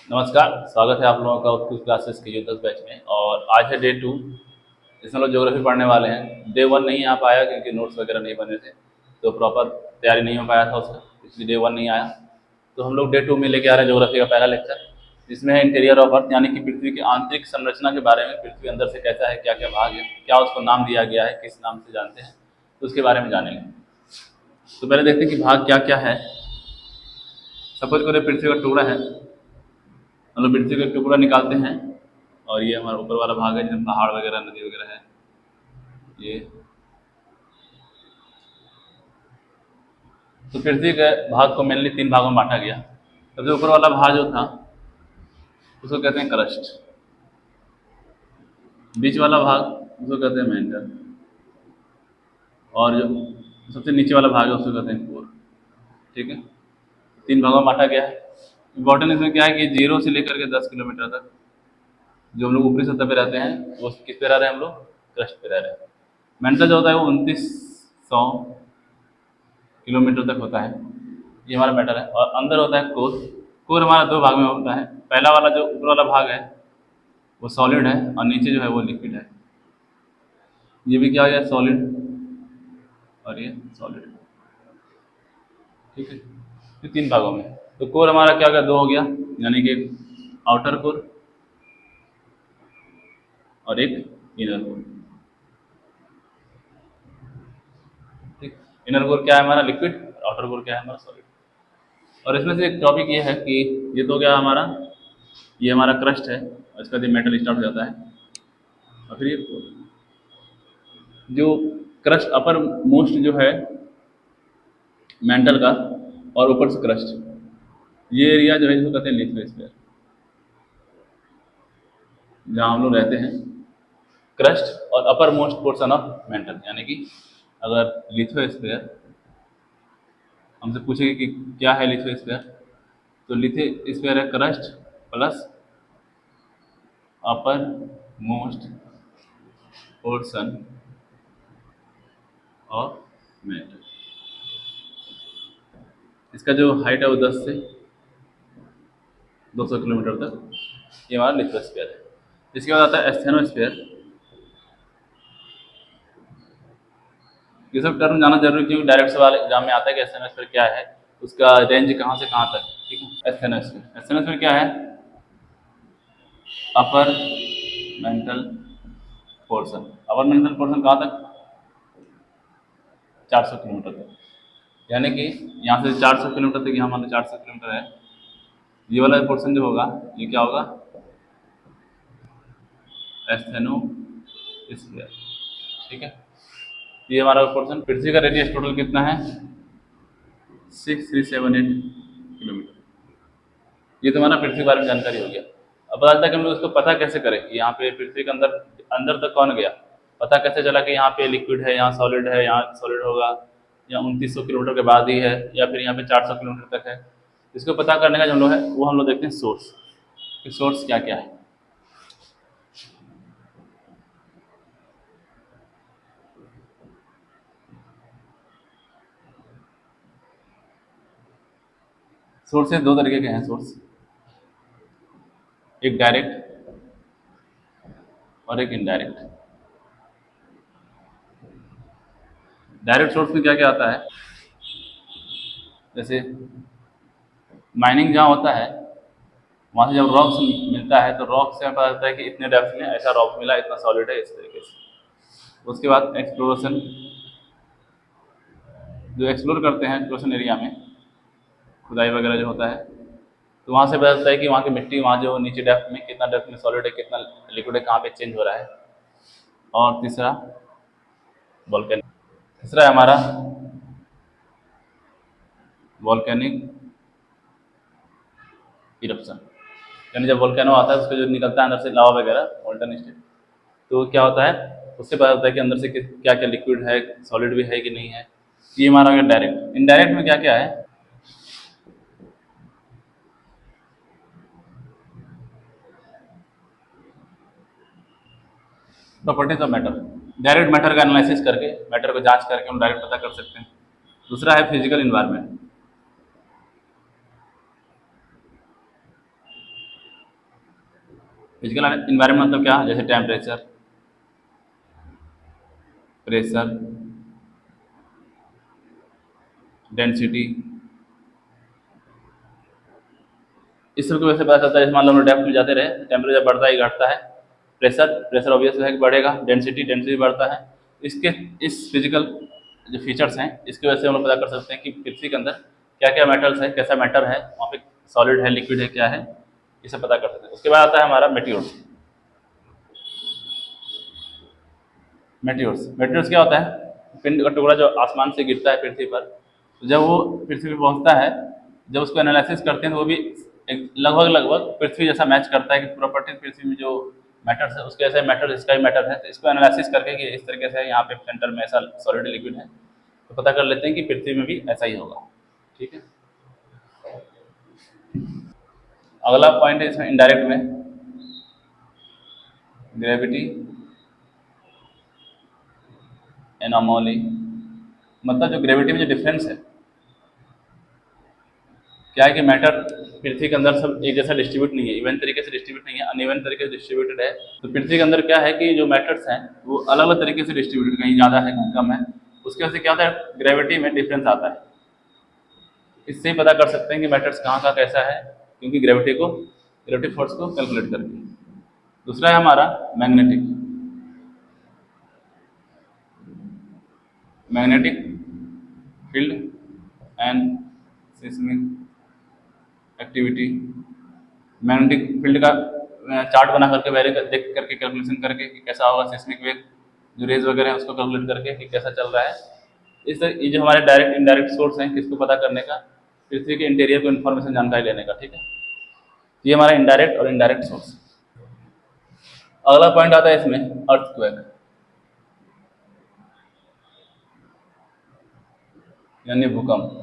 नमस्कार, स्वागत है आप लोगों का उत्कृष्ट क्लासेस के यूथ बैच में। और आज है डे 2, जिसमें लोग ज्योग्राफी पढ़ने वाले हैं। डे 1 नहीं आ पाया क्योंकि नोट्स वगैरह नहीं बने थे, तो प्रॉपर तैयारी नहीं हो पाया था उसका, इसलिए डे 1 नहीं आया। तो हम लोग डे 2 में लेके आ रहे हैं ज्योग्राफी का पहला लेक्चर, जिसमें है इंटीरियर ऑफ अर्थ, यानी कि पृथ्वी की आंतरिक संरचना के बारे में। पृथ्वी अंदर से कैसा है, क्या क्या भाग है, क्या उसको नाम दिया गया है, किस नाम से जानते हैं, तो उसके बारे में जानेंगे। तो पहले देखते हैं कि भाग क्या क्या है। सपोज करो पृथ्वी का टुकड़ा है, हम लोग पृथ्वी का टुकड़ा निकालते हैं और ये हमारा ऊपर वाला भाग है जिसमें पहाड़ वगैरह नदी वगैरह है। ये तो पृथ्वी के भाग को मेनली 3 भागों में बांटा गया। सबसे ऊपर वाला भाग जो था उसको कहते हैं क्रस्ट, बीच वाला भाग उसको कहते हैं मेंटल, और जो सबसे नीचे वाला भाग है उसको कहते हैं कोर। ठीक है, 3 भागों में बांटा गया है। इम्पोर्टेंट इसमें क्या है कि 0 से लेकर के 10 किलोमीटर तक जो हम लोग ऊपरी सतह पे रहते हैं वो किस पे रह रहे हैं, हम लोग क्रस्ट पे रह रहे हैं। मेंटल जो होता है वो 2900 किलोमीटर तक होता है, ये हमारा मैटर है। और अंदर होता है कोर। कोर हमारा 2 भाग में होता है। पहला वाला जो ऊपर वाला भाग है वो सॉलिड है और नीचे जो है वो लिक्विड है। ये भी क्या हो गया, सॉलिड, और ये सॉलिड। ठीक है, ये 3 भागों में। तो कोर हमारा क्या हो गया, 2 हो गया, यानी कि आउटर कोर और एक इनर कोर। ठीक, इनर कोर क्या है हमारा, लिक्विड, आउटर कोर क्या है हमारा, सॉलिड। और इसमें से एक टॉपिक ये है कि ये तो क्या हमारा, ये हमारा क्रस्ट है और इसका जो मेटल स्टार्ट हो जाता है। और फिर ये जो क्रस्ट अपर मोस्ट जो है मेंटल का और ऊपर से क्रस्ट, ये एरिया जो है इसको कहते हैं लिथोस्फीयर, जहाँ हम लोग रहते हैं। क्रस्ट और upper most portion of mental, यानी कि अगर लिथोस्फीयर हमसे पूछेगी कि क्या है लिथोस्फीयर, तो लिथोस्फीयर है crust plus upper most portion of metal. इसका जो हाइट है वो 10 से 200 किलोमीटर तक, ये हमारा लिथोस्फीयर है। इसके बाद आता है एस्थेनोस्फीयर। ये सब टर्म जाना जरूरी क्योंकि डायरेक्ट सवाल एग्जाम में आता है कि एस्थेनोस्फीयर क्या है, उसका रेंज कहाँ से कहाँ तक। ठीक है, एस्थेनोस्फीयर क्या है, upper mantle portion. Upper mantle portion कहाँ तक, 400 किलोमीटर तक, यानी कि यहाँ से 400 किलोमीटर तक, यहाँ मान लो 400 किलोमीटर है, ये वाला पोर्शन जो होगा ये क्या होगा, एस्थेनोस्फीयर। ठीक है, ये हमारा पोर्शन। पृथ्वी का रेडियस टोटल कितना है, 6378 किलोमीटर। ये तो हमारा पृथ्वी के बारे में जानकारी हो गया। अब पता चलता है कि हम लोग इसको पता कैसे करें कि यहाँ पे पृथ्वी के अंदर अंदर तक कौन गया। पता कैसे चला कि यहाँ पे लिक्विड है, यहाँ सॉलिड है, यहाँ सॉलिड होगा, या 2900 किलोमीटर के बाद ही है, या फिर यहाँ पे 400 किलोमीटर तक है। इसको पता करने का जो हम लोग है वो हम लोग देखते हैं सोर्स, कि सोर्स क्या क्या है। सोर्सेज 2 तरीके के हैं सोर्स, एक डायरेक्ट और एक इनडायरेक्ट। डायरेक्ट सोर्स में क्या क्या आता है, जैसे माइनिंग जहाँ होता है वहाँ से जब रॉक्स मिलता है तो रॉक से पता चलता है कि इतने डेप्थ में ऐसा रॉक मिला, इतना सॉलिड है, इस तरीके से। उसके बाद एक्सप्लोरेशन, जो एक्सप्लोर करते हैं एक्सप्लोरेशन एरिया में, खुदाई वगैरह जो होता है, तो वहाँ से पता चलता है कि वहाँ की मिट्टी, वहाँ जो नीचे डेप्थ में कितना डेप्थ में सॉलिड है, कितना लिक्विड है, कहाँ पे चेंज हो रहा है। और तीसरा वॉल्केनिक, तीसरा है हमारा वॉल्केनिक इरप्शन, यानी जब वोल्केनो आता है उसका जो निकलता है अंदर से लावा वगैरह मोल्टन स्टेट, तो क्या होता है उससे पता चलता है कि अंदर से क्या क्या लिक्विड है, सॉलिड भी है कि नहीं है। ये हमारा हो गया डायरेक्ट। इनडायरेक्ट में क्या क्या है, properties of matter. Direct matter का एनालिसिस करके, मैटर को जांच करके हम डायरेक्ट पता कर सकते हैं। दूसरा है फिजिकल इन्वायरमेंट। फिजिकल इन्वायरमेंट मतलब क्या, जैसे टेम्परेचर, प्रेशर, डेंसिटी, इस सब की वजह से पता चलता है। जैसे मान लो हम डेप्थ में जाते रहे, टेम्परेचर बढ़ता ही घटता है, प्रेशर प्रेशर ऑब्वियस है कि बढ़ेगा, डेंसिटी डेंसिटी बढ़ता है। इसके इस फिजिकल जो फीचर्स हैं इसकी वजह से हम लोग पता कर सकते हैं कि पृथ्वी के अंदर क्या क्या मेटल्स है, कैसा मैटर है, वहाँ पे सॉलिड है, लिक्विड है, क्या है, ये सब पता कर सकते हैं। उसके बाद आता है हमारा मेटियोर्स। मेटियोर्स मेटियोर्स क्या होता है, पिंड का टुकड़ा जो आसमान से गिरता है पृथ्वी पर, तो जब वो पृथ्वी पर पहुंचता है, जब उसको एनालिसिस करते हैं तो वो भी लगभग लगभग पृथ्वी जैसा मैच करता है कि प्रॉपर्टी पृथ्वी में जो मैटर्स है उसके जैसे मैटर, इसका ही मैटर है। तो इसको एनालिसिस करके कि इस तरीके से यहाँ पे सेंटर में ऐसा सॉलिड लिक्विड है, तो पता कर लेते हैं कि पृथ्वी में भी ऐसा ही होगा। ठीक है, अगला पॉइंट है इसमें इनडायरेक्ट में ग्रेविटी एनोमली, मतलब जो ग्रेविटी में जो डिफरेंस है, क्या है कि मैटर पृथ्वी के अंदर सब एक जैसा डिस्ट्रीब्यूट नहीं है, इवन तरीके से डिस्ट्रीब्यूट नहीं है, अनइवन तरीके से डिस्ट्रीब्यूटेड है। तो पृथ्वी के अंदर क्या है कि जो मैटर्स हैं वो अलग अलग तरीके से डिस्ट्रीब्यूटेड, कहीं ज़्यादा है कहीं कम है, उसकी वजह से क्या होता है, ग्रेविटी में डिफरेंस आता है। इससे ही पता कर सकते हैं कि मैटर्स कहाँ का कैसा है, क्योंकि ग्रेविटी फोर्स को कैलकुलेट करके। दूसरा है हमारा magnetic field and seismic activity. Magnetic field का चार्ट बना करके वैल्यू देख करके कैलकुलेशन करके कि कैसा होगा, सिस्मिक वेव जो रेज वगैरह है उसको कैलकुलेट करके कि कैसा चल रहा है। इस तरह ये जो हमारे डायरेक्ट इनडायरेक्ट सोर्स हैं किसको पता करने का, पृथ्वी के इंटीरियर को इन्फॉर्मेशन जानकारी लेने का। ठीक है, ये हमारा इनडायरेक्ट और इनडायरेक्ट सोर्स। अगला पॉइंट आता है इसमें अर्थक्वेक, यानी भूकंप।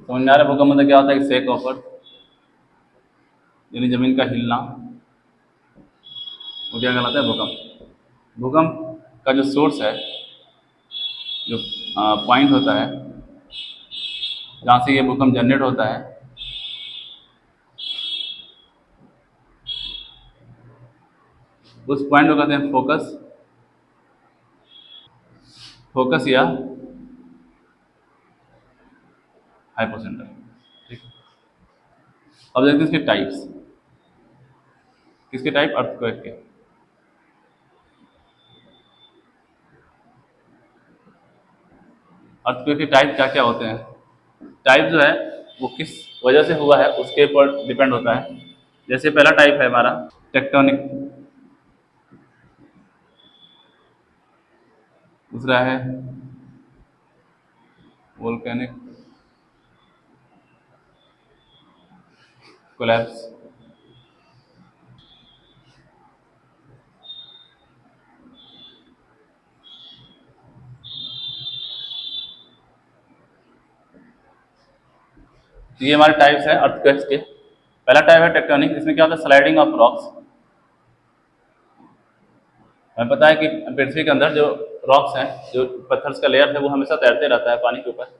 समझ में आ रहा है भूकंप मतलब क्या होता है, कि शेक ऑफ अर्थ, यानी जमीन का हिलना, वो क्या कहलाता है, भूकंप। भूकंप का जो सोर्स है, जो पॉइंट होता है जहाँ से ये भूकंप जनरेट होता है, उस पॉइंट को कहते हैं फोकस या हाइपोसेंटर। ठीक, अब देखते हैं इसके टाइप्स। किसके टाइप, अर्थक्वेक के। अर्थक्वेक के टाइप क्या क्या होते हैं, टाइप जो है वो किस वजह से हुआ है उसके ऊपर डिपेंड होता है। जैसे पहला टाइप है हमारा टेक्टोनिक, दूसरा है वोल्केनिक कोलैप्स, ये हमारे टाइप्स हैं अर्थक्वेक्स के। पहला टाइप है टेक्टोनिक, इसमें क्या होता है, स्लाइडिंग ऑफ रॉक्स। हमें पता है कि पृथ्वी के अंदर जो रॉक्स हैं, जो पत्थर्स का लेयर है, वो हमेशा तैरते रहता है पानी के ऊपर।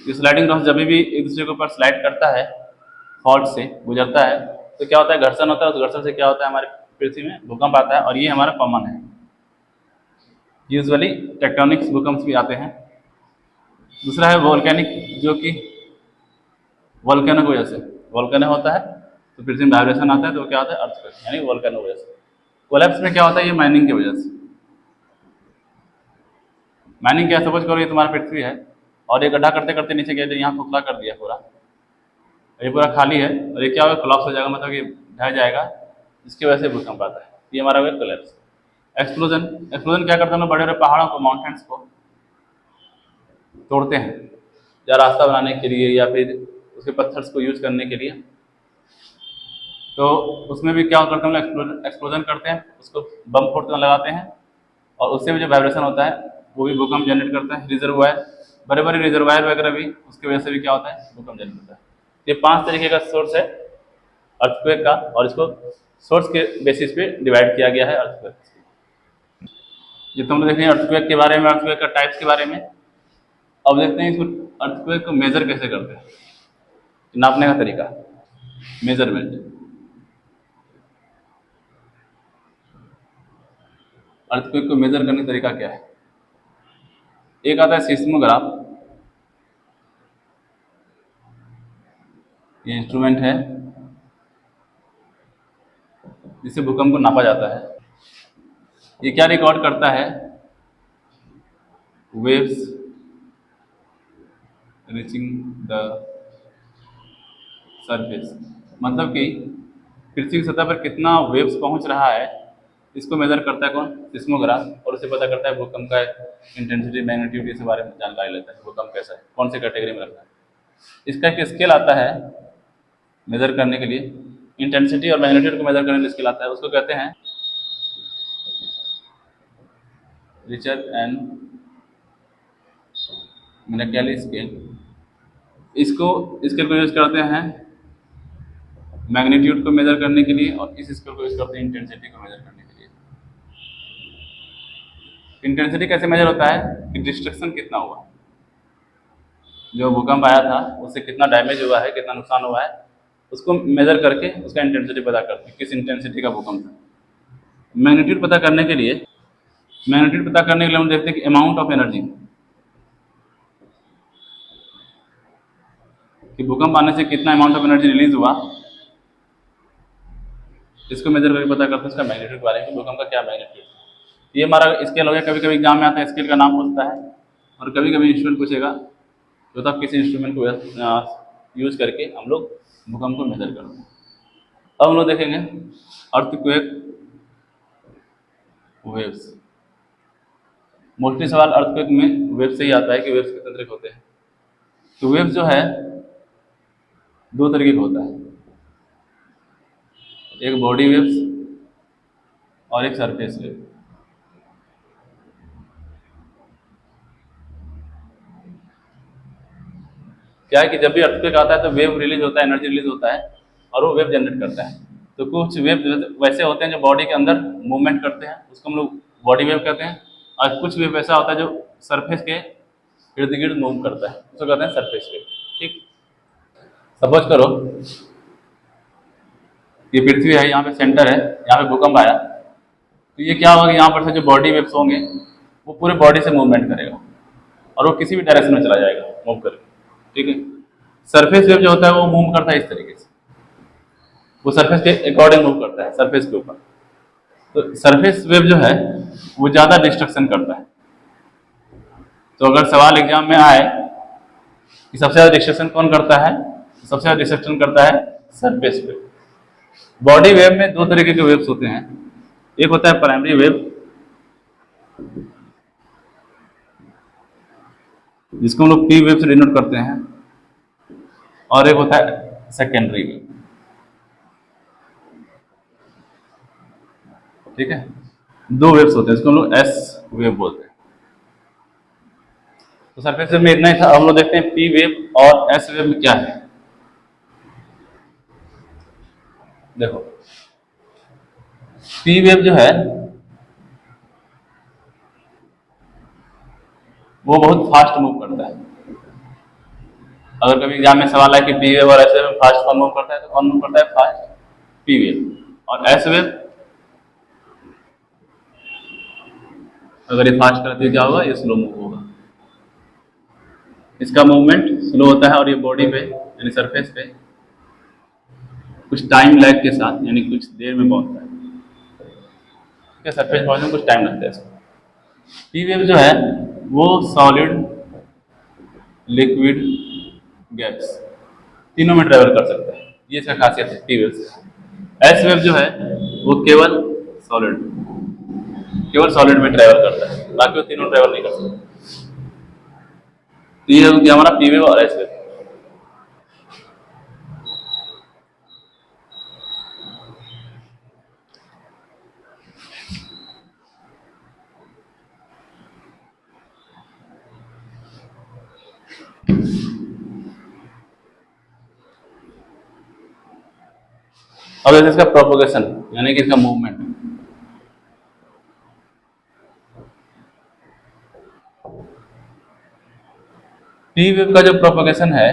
ये स्लाइडिंग रॉक्स जब भी एक दूसरे के ऊपर स्लाइड करता है, फॉल्ट से गुजरता है, तो क्या होता है, घर्षण होता है। उस घर्षण से क्या होता है, हमारे पृथ्वी में भूकंप आता है, और ये हमारा कॉमन है। यूजुअली टेक्टोनिक्स भूकंप भी आते हैं। दूसरा है वोल्केनिक, जो कि वोल्केनो की वजह से, वोल्केनो होता है तो पृथ्वी में वाइब्रेशन आता है, तो क्या होता है, अर्थक्वेक, यानी वोल्केनो की वजह से। कोलैप्स में क्या होता है, ये माइनिंग की वजह से। माइनिंग क्या, सपोज करो ये तुम्हारा पृथ्वी है और ये गड्ढा करते करते नीचे गया, तो यहाँ खोखला कर दिया पूरा, ये पूरा खाली है, और ये क्या होगा, कोलैप्स हो जाएगा, मतलब ये ढह जाएगा, जिसकी वजह से भूकंप आता है। ये हमारा हुआ कोलैप्स। एक्सप्लोजन, एक्सप्लोजन क्या करते हैं, बड़े बड़े पहाड़ों को, माउंटेन्स को तोड़ते हैं, या रास्ता बनाने के लिए, या फिर उसके पत्थर्स को यूज करने के लिए। तो उसमें भी क्या करते हैं, एक्सप्लोजन करते हैं, उसको बम फोड़ते लगाते हैं, और उससे भी जो वाइब्रेशन होता है वो भी भूकंप जनरेट करता है। रिजर्वायर, बड़े बड़े रिजर्वायर वगैरह भी, उसकी वजह से भी क्या होता है, भूकंप जनरेट होता है। ये 5 तरीके का सोर्स है अर्थक्वेक का, और इसको सोर्स के बेसिस पे डिवाइड किया गया है अर्थक्वेक। ये तुम लोग देख रहे हैं अर्थक्वेक के बारे में, अर्थक्वेक का टाइप्स के बारे में। अब देखते हैं इसको अर्थक्वेक को मेजर कैसे करते हैं, नापने का तरीका, मेजरमेंट। अर्थक्वेक को मेजर करने का तरीका क्या है? एक आता है सिस्मोग्राफ, ये इंस्ट्रूमेंट है जिससे भूकंप को नापा जाता है। ये क्या रिकॉर्ड करता है? वेव्स रीचिंग द सरफेस, मतलब कि पृथ्वी की सतह पर कितना वेव्स पहुंच रहा है, इसको मेजर करता है कौन? सिस्मोग्राफ। और उसे पता करता है भूकंप का इंटेंसिटी, मैग्नीट्यूड, इसके बारे में जानकारी लेता है, भूकंप कैसा है, कौन से कैटेगरी में रखना है। इसका एक स्केल आता है मेजर करने के लिए, इंटेंसिटी और मैग्नीट्यूड को मेजर करने के लिए स्केल आता है, उसको कहते हैं रिचर एंड मिनेकली स्केल। इसको स्केल को यूज करते हैं मैग्नीट्यूड को मेजर करने के लिए, और इस स्केल को यूज करते हैं इंटेंसिटी को मेजर करने के लिए। इंटेंसिटी कैसे मेजर होता है कि डिस्ट्रक्शन कितना हुआ, जो भूकंप आया था उससे कितना डैमेज हुआ है, कितना नुकसान हुआ है, उसको मेजर करके उसका इंटेंसिटी पता करते हैं, किस इंटेंसिटी का भूकंप था। मैग्नीट्यूड पता करने के लिए हम देखते हैं कि अमाउंट ऑफ एनर्जी, कि भूकंप आने से कितना अमाउंट ऑफ एनर्जी रिलीज हुआ, इसको मेजर करके पता करते हैं इसका मैग्नीट्यूड के बारे में, भूकंप का क्या मैग्नीट्यूड। ये हमारा स्केल हो गया। कभी कभी एग्जाम में आता है, स्केल का नाम पूछता है, और कभी कभी इंस्ट्रूमेंट पूछेगा, तो तब किसी इंस्ट्रूमेंट को यूज करके हम लोग भूकंप को मेजर करते हैं। अब हम लोग देखेंगे अर्थक्वेक वेव्स। मोस्टली सवाल अर्थक्वेक में वेव से ही आता है कि वेव्स कितने तरह के होते हैं। तो वेव जो है दो तरीके का होता है, एक बॉडी वेव्स और एक सरफेस वेव। क्या है कि जब भी अर्थक्वेक आता है तो वेव रिलीज होता है, एनर्जी रिलीज होता है, और वो वेव जनरेट करता है। तो कुछ वेव वैसे होते हैं जो बॉडी के अंदर मूवमेंट करते हैं, उसको हम लोग बॉडी वेव कहते हैं, और कुछ वेव ऐसा होता है जो सरफेस के इर्द गिर्द मूव करता है, उसको कहते हैं सरफेस वेव। ठीक, सपोज करो ये पृथ्वी है, यहाँ पे सेंटर है, यहाँ पे भूकंप आया, तो ये क्या होगा, यहाँ पर से जो बॉडी वेव्स होंगे वो पूरे बॉडी से मूवमेंट करेगा, और वो किसी भी डायरेक्शन में चला जाएगा मूव करके। ठीक है, सरफेस वेव जो होता है वो मूव करता है इस तरीके से, वो सरफेस के अकॉर्डिंग मूव करता है, सरफेस के ऊपर। तो सरफेस वेव जो है वो ज़्यादा डिस्ट्रक्शन करता है। तो अगर सवाल एग्जाम में आए कि सबसे ज़्यादा डिस्ट्रक्शन कौन करता है, सबसे ज़्यादा डिस्ट्रक्शन करता है सरफेस वेव। बॉडी वेव में दो तरीके के वेव्स होते हैं, एक होता है प्राइमरी वेव, जिसको हम लोग पी वेव से डिनोट करते हैं, और एक होता है सेकेंडरी वेव। ठीक है, दो वेव्स होते हैं, इसको हम लोग एस वेव बोलते हैं। तो सरफेस वेव में इतना ही था। हम लोग देखते हैं पी वेव और एस वेव में क्या है। देखो, पी वेव जो है वो बहुत फास्ट मूव करता है। अगर कभी एग्जाम में सवाल है कि पी वेव और एस वेव में फास्ट कौन मूव करता है, तो कौन मूव करता है? Fast P wave. और एस वेव अगर ये फास्ट करती है क्या होगा, ये स्लो मूव होगा, इसका मूवमेंट स्लो होता है, और ये बॉडी पे यानी सरफेस पे कुछ टाइम लैग के साथ, यानी कुछ देर में पहुंचता है। सरफेस पहुंचने में कुछ टाइम लगता है इसको। पी वेव जो है वो सॉलिड, लिक्विड, गैस तीनों में ट्रेवल कर सकता है, ये इसका खासियत है पी वेव से। एस वेव जो है वो केवल सॉलिड में ट्रेवल करता है, बाकी वो तीनों ट्रेवल नहीं कर सकते। तो ये हो गया हमारा पी वेव और एस वेव। अब जैसे इसका प्रोपोगेशन यानी कि इसका मूवमेंट, पी वेव का जो प्रोपोगेशन है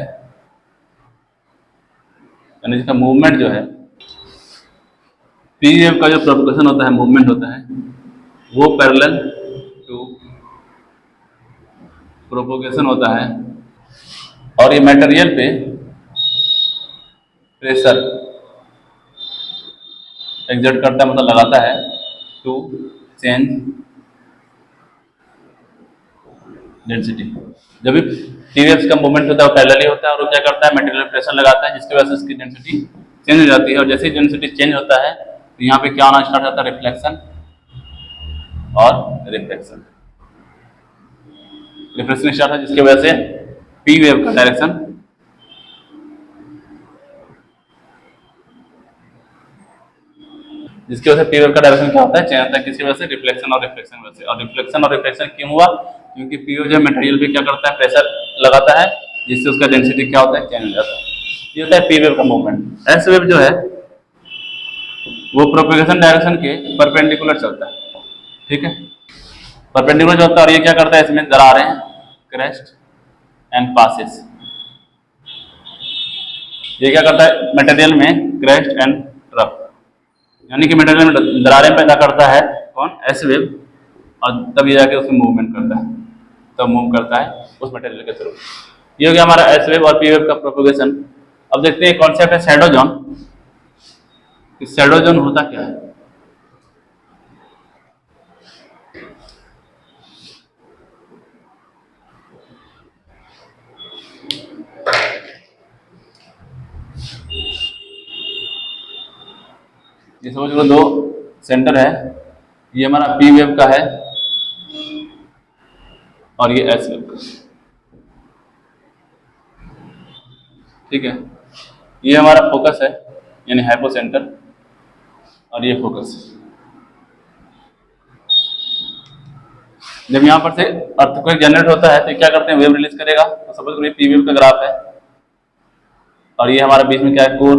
यानी इसका मूवमेंट जो है, पी वेव का जो प्रोपोगेशन होता है, मूवमेंट होता है, वो पैरेलल टू प्रोपोगेशन होता है और ये मटेरियल पे प्रेशर एग्जर्ट करता है, मतलब लगाता है टू चेंज डेंसिटी। जब भी टी वेव्स का मूवमेंट होता है वो पैरेलली होता है और वो क्या करता है, मटेरियल पे प्रेशर लगाता है जिसकी वजह से इसकी डेंसिटी चेंज हो जाती है। और जैसे ही डेंसिटी चेंज होता है तो यहाँ पे क्या आना स्टार्ट होता है, रिफ्लेक्शन और रिफ्लेक्शन। रिफ्लेक्शन स्टार्ट है जिसकी वजह से पी वेव का डायरेक्शन जिसकी वजह से पी वेव का डायरेक्शन क्या होता है, चेंज होता है। किसकी वजह से, रिफ्लेक्शन और रिफ्लेक्शन वजह से। और रिफ्लेक्शन और रिफ्लेक्शन क्यों हुआ, क्योंकि पी वेव जो मटेरियल पे क्या करता है, प्रेशर लगाता है जिससे उसका डेंसिटी क्या होता है, चेंज हो जाता है। ये होता है पी वेव का मूवमेंट। एस वेव जो है वो प्रोपेगेशन डायरेक्शन के परपेंडिकुलर चलता है, ठीक है, परपेंडिकुलर चलता है। और ये क्या करता है, इसमें दरारें क्रेस्ट एंड पासेस। ये क्या करता है मटेरियल में, क्रेस्ट एंड ट्रफ, यानी कि मटेरियल में दरारें पैदा करता है कौन, एस वेव, और तब ये जाके उसमें मूवमेंट करता है, तब मूव करता है उस मटेरियल के थ्रू। ये हो गया हमारा एस वेव और पी वेव का प्रोपेगेशन। अब देखते हैं कॉन्सेप्ट है शैडो जोन। शैडो जोन होता क्या है, ये समझ लो दो सेंटर है, ये हमारा पी वेव का है और ये एस वेव का, ठीक है। ये हमारा फोकस है यानी हाइपो सेंटर और ये फोकस। जब यहाँ पर से अर्थक्वेक जनरेट होता है तो क्या करते हैं, वेव रिलीज करेगा। तो सपोज करिए पी वेव का ग्राफ है और ये हमारा बीच में क्या है, कोर,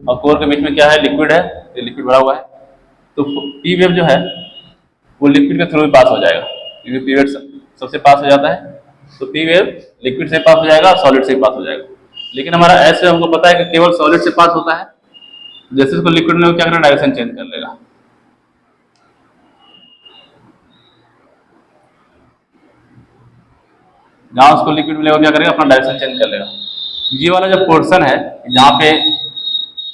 और कोर के बीच में क्या है, लिक्विड है, ये लिक्विड भरा हुआ है। तो पी वेव जो है वो लिक्विड के थ्रू भी पास हो जाएगा, क्योंकि पी वेव सबसे पास हो जाता है। तो पी वेव लिक्विड से पास हो जाएगा और सॉलिड से पास हो जाएगा। लेकिन हमारा एस वेव हमको पता है कि केवल सॉलिड से पास होता है। जैसे उसको लिक्विड में क्या करेगा, डायरेक्शन चेंज कर लेगा। जहां उसको लिक्विड मिलेगा क्या करेगा, अपना डायरेक्शन चेंज कर लेगा। ये वाला जो पोर्शन है जहां पे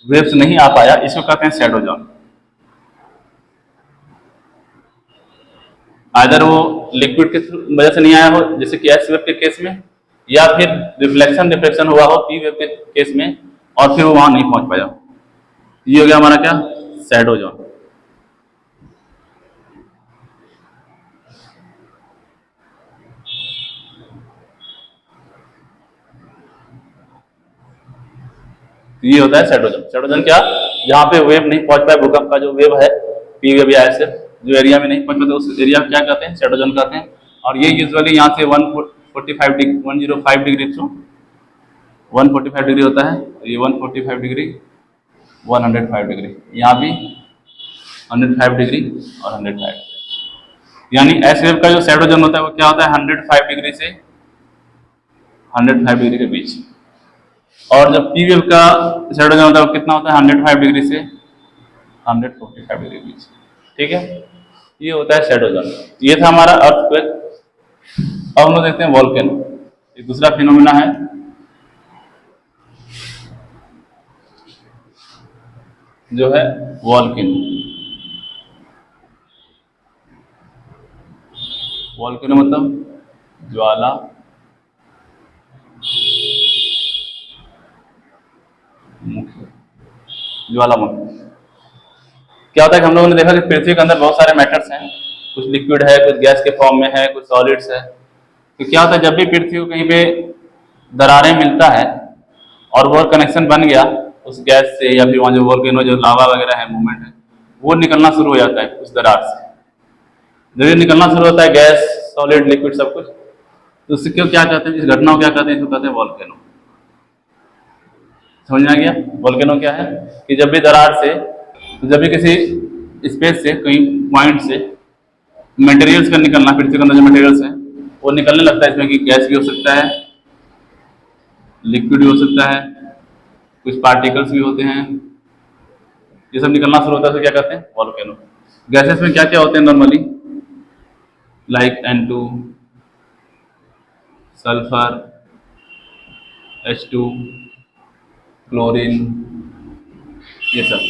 वेव्स नहीं आ पाया, इसको कहते हैं शैडो जोन। अगर वो लिक्विड के वजह से नहीं आया हो, जैसे कि एस वेव के केस में, या फिर रिफ्लेक्शन रिफ्लेक्शन हुआ हो पी वेव के केस में और फिर वो वहां नहीं पहुंच पाया, ये हो गया हमारा क्या, शैडो जोन। ये होता है शैडो जोन। शैडो जोन क्या, जहां पे वेव नहीं पहुंच पाए, भूकंप का जो वेव है पी वेव या एस वेव, जो एरिया में नहीं पहुंच पाते उस एरिया क्या कहते हैं, शैडो जोन कहते हैं। और ये यूजुअली यहाँ से 145 डिग्री 105 डिग्री थ्रू 145 डिग्री होता है। ये 145 डिग्री 105 डिग्री, यहाँ भी 105 डिग्री और 105 डिग्री। यानी एस वेव का जो शैडो जोन होता है वो क्या होता है, 105 डिग्री से 105 डिग्री के बीच। और जब पी वेव का शैडो जोन होता है वो कितना होता है, 105 डिग्री से 145 डिग्री के बीच, ठीक है। ये होता है शैडो जोन। ये था हमारा अर्थक्वेक। अब हम लोग देखते हैं वोल्केनो। ये दूसरा फिनोमिना है। जो है वोल्केनो। वोल्केनो मतलब ज्वाला मुखी, ज्वालामुखी। क्या होता है कि हम लोगों ने देखा कि पृथ्वी के अंदर बहुत सारे मैटर्स हैं, कुछ लिक्विड है, कुछ गैस के फॉर्म में है, कुछ सॉलिड्स है। तो क्या होता है, जब भी पृथ्वी को कहीं पे दरारें मिलता है और वो कनेक्शन बन गया उस गैस से, या फिर वहाँ जो वोल्केनो जो लावा वगैरह है मूवमेंट है, वो निकलना शुरू हो जाता है उस दरार से। जब ये निकलना शुरू होता है गैस सॉलिड लिक्विड सब कुछ, तो उससे क्यों क्या कहते हैं, इस घटना को क्या कहते हैं, इसको कहते हैं वोल्केनो। समझ में आ गया वोल्केनो क्या है, कि जब भी दरार से, जब भी किसी स्पेस से, कहीं पॉइंट से मटेरियल्स का निकलना, पृथ्वी के अंदर जो मटेरियल्स है वो निकलने लगता है। इसमें कि गैस भी हो सकता है, लिक्विड भी हो सकता है, कुछ पार्टिकल्स भी होते हैं, ये सब निकलना शुरू होता है तो क्या कहते हैं वोल्केनो। गैसेस में क्या क्या होते हैं normally, like N2, sulphur, H2, chlorine, ये सब।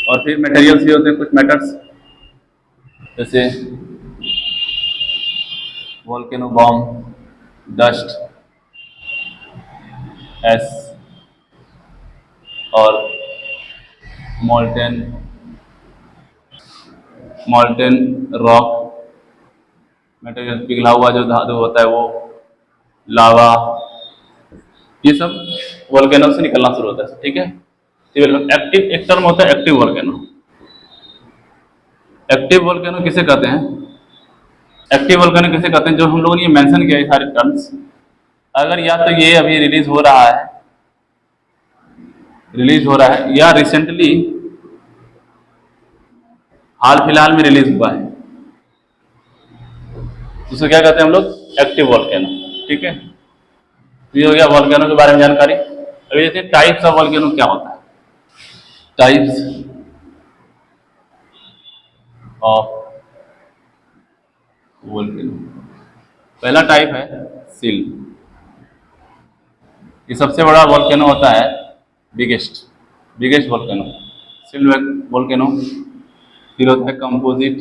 और फिर मटेरियल्स भी होते हैं, कुछ मेटल्स, जैसे वोल्केनो बॉम्ब, डस्ट, एस, और मोल्टेन मोल्टेन रॉक मटेरियल, पिघला हुआ जो धातु होता है वो, लावा, ये सब वोल्केनो से निकलना शुरू होता है। ठीक है, एक्टिव, एक टर्म होता है एक्टिव वोल्केनो। एक्टिव वोल्केनो किसे कहते हैं? एक्टिव वोल्केनो किसे कहते हैं? जो हम लोगों ने ये मेंशन किया है सारे टर्म्स, अगर या तो ये अभी रिलीज हो रहा है या रिसेंटली हाल फिलहाल में रिलीज हुआ है, उसको क्या कहते हैं हम लोग? Active volcano. ठीक है, तो ये हो गया वोल्केनो के बारे में जानकारी। अभी देखिए टाइप्स ऑफ वोल्केनो क्या होता है। टाइप्स ऑफ वोल्केनो, पहला टाइप है सिल। ये सबसे बड़ा वोल्केनो होता है, बिगेस्ट वोल्केनो, सिल वोल्केनो। फिर होता है कंपोजिट